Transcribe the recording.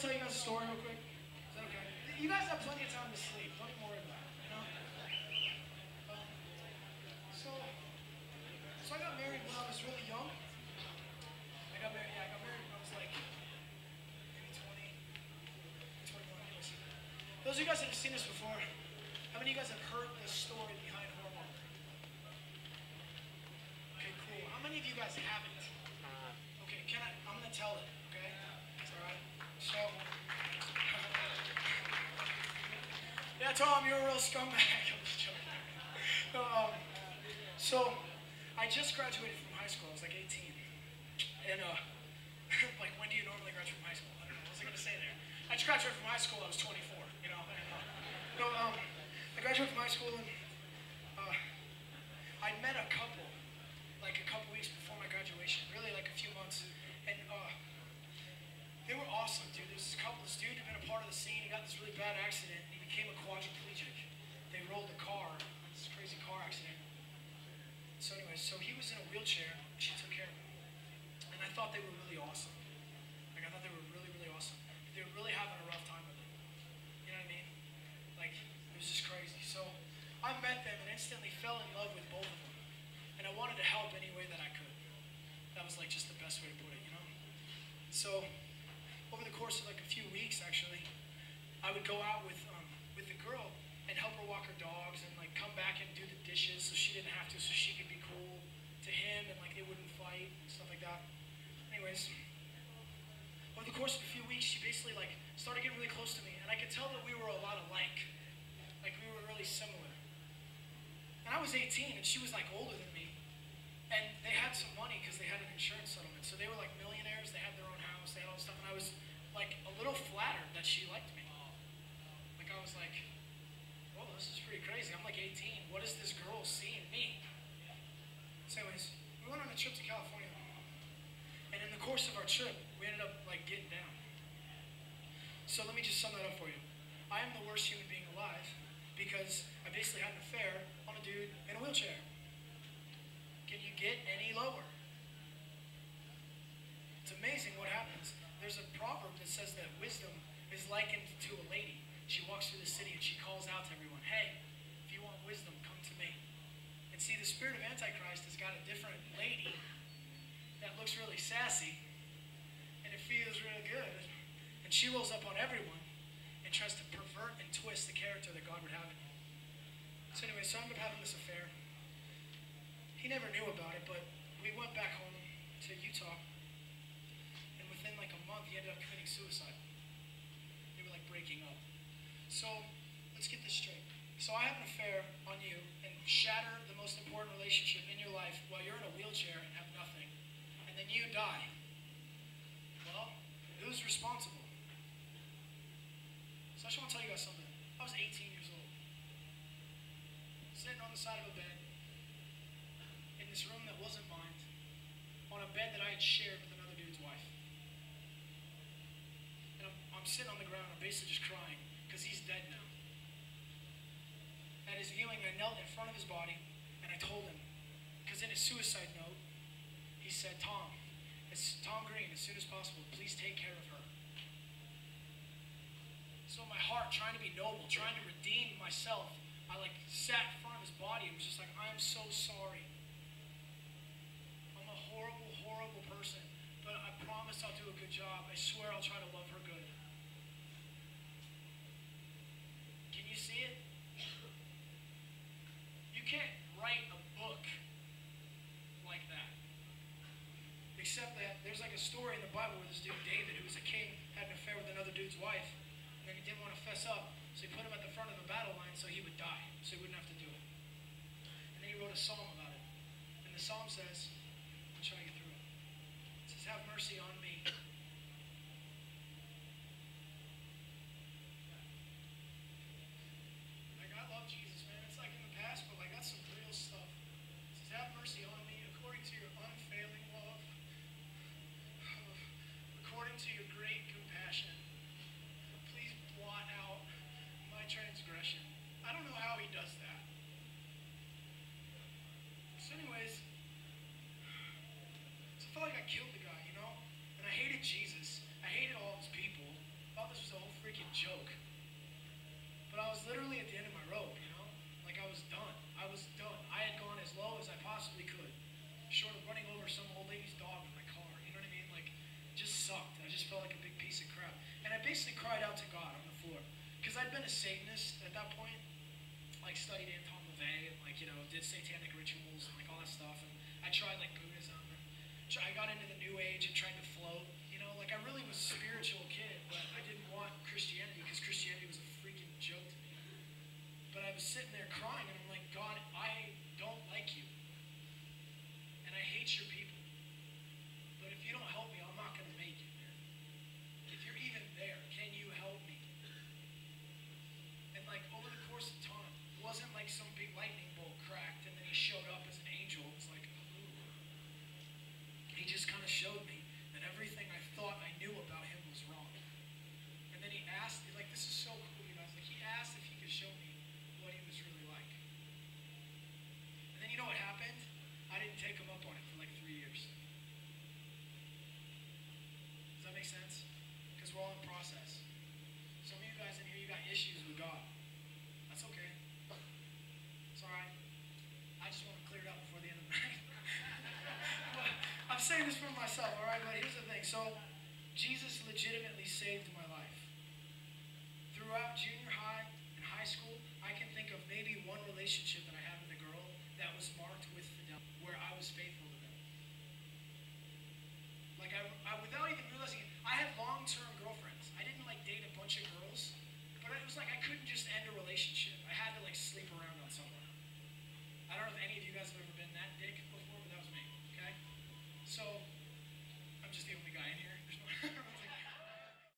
tell you guys a story real quick? Is that okay? You guys have plenty of time to sleep. Don't even worry about it. You know? So, so I got married when I was really young. I got married when I was like maybe 20, 21. Anyways. Those of you guys that have seen this before, how many of you guys have heard the story behind WhoreMonger? Okay, cool. How many of you guys haven't? Okay, I'm gonna tell it. Okay, it's all right. So, yeah, Tom, you're a real scumbag. I'm just joking. So, I just graduated from high school. I was like 18. And, like, when do you normally graduate from high school? I don't know. What was I going to say there? I just graduated from high school. I was 24, you know. And, I graduated from high school, and I met a couple, like, a couple weeks before my graduation. Really, like, a few months. And, they were awesome, dude. This dude had been a part of the scene. He got this really bad accident, and he became a quadriplegic. They rolled a car, this crazy car accident. So anyways, so he was in a wheelchair. She took care of him. And I thought they were really awesome. Like, I thought they were really, really awesome. But they were really having a rough time with it. You know what I mean? Like, it was just crazy. So I met them and instantly fell in love with both of them. And I wanted to help any way that I could. That was, like, just the best way to put it, you know? So over the course of, like, a few weeks, actually, I would go out with the girl and help her walk her dogs and, like, come back and do the dishes so she didn't have to, so she could be cool to him and, like, they wouldn't fight and stuff like that. Anyways, over the course of a few weeks, she basically, like, started getting really close to me, and I could tell that we were a lot alike. Like, we were really similar. And I was 18, and she was, like, older than me. And they had some money because they had an insurance settlement. So they were, like, millionaires. They had their own house. They had all this stuff. And I was, like, a little flattered that she liked me. Like, I was like, whoa, this is pretty crazy. I'm, like, 18. What does this girl see in me? So anyways, we went on a trip to California. And in the course of our trip, we ended up, like, getting down. So let me just sum that up for you. I am the worst human being alive because I basically had an affair on a dude in a wheelchair. Can you get any lower? It's amazing what happens. There's a proverb that says that wisdom is likened to a lady. She walks through the city and she calls out to everyone, hey, if you want wisdom, come to me. And see, the spirit of Antichrist has got a different lady that looks really sassy and it feels really good. And she rolls up on everyone and tries to pervert and twist the character that God would have in you. So anyway, so I ended up having this affair. He never knew about it, but we went back home to Utah, and within like a month, he ended up committing suicide. They were like breaking up. So, let's get this straight. So I have an affair on you and shatter the most important relationship in your life while you're in a wheelchair and have nothing, and then you die. Well, who's responsible? So I just want to tell you guys something. I was 18 years old, sitting on the side of a bed, in this room that wasn't mine, on a bed that I had shared with another dude's wife. And I'm sitting on the ground, I'm basically just crying, because he's dead now. At his viewing, I knelt in front of his body, and I told him, because in his suicide note, he said, Tom Green, as soon as possible, please take care of her. So my heart, trying to be noble, trying to redeem myself, I like sat in front of his body and was just like, I'm so sorry. Horrible, horrible person, but I promise I'll do a good job. I swear I'll try to love her good. Can you see it? You can't write a book like that. Except that there's like a story in the Bible where this dude David, who was a king, had an affair with another dude's wife, and then he didn't want to fess up, so he put him at the front of the battle line so he would die, so he wouldn't have to do it. And then he wrote a psalm about it. And the psalm says, try to get through it. It says, have mercy on me. Like, I love Jesus, man. It's like in the past, but like, that's some real stuff. It says, have mercy on me according to your unfailing love, according to your great compassion. Please blot out my transgression. I don't know how he does that. So anyways, I felt like I killed the guy, you know? And I hated Jesus. I hated all his people. thought this was a whole freaking joke. But I was literally at the end of my rope, you know? Like I was done. I was done. I had gone as low as I possibly could. Short of running over some old lady's dog with my car. You know what I mean? Like, it just sucked. I just felt like a big piece of crap. And I basically cried out to God on the floor. Because I'd been a Satanist at that point. Like, studied Anton LaVey and, like, you know, did satanic rituals and, like, all that stuff. And I tried, like, Buddhism. And I got into the New Age and tried to float. You know, like, I really was a spiritual kid. But I didn't want Christianity because Christianity was a freaking joke to me. But I was sitting there crying, and I'm like, God, I don't like you. And I hate your people. But if you don't help me, I'm not going to make it, man. If you're even there, can you help me? And like over the course of time, it wasn't like some big lightning bolt cracked and then he showed up as an angel. It was like, ooh. He just kind of showed me that everything I thought I knew about him was wrong. And then he asked, like, this is so cool, you guys. Like, he asked if he could show me what he was really like. And then you know what happened? I didn't take him up on it for like 3 years. Does that make sense? Because we're all in process. Some of you guys in here, you got issues with God. That's okay. It's alright. I just want to clear it up before the end of the night. But I'm saying this for myself, alright? But here's the thing. So, Jesus legitimately saved my life. Throughout junior high and high school, I can think of maybe one relationship that I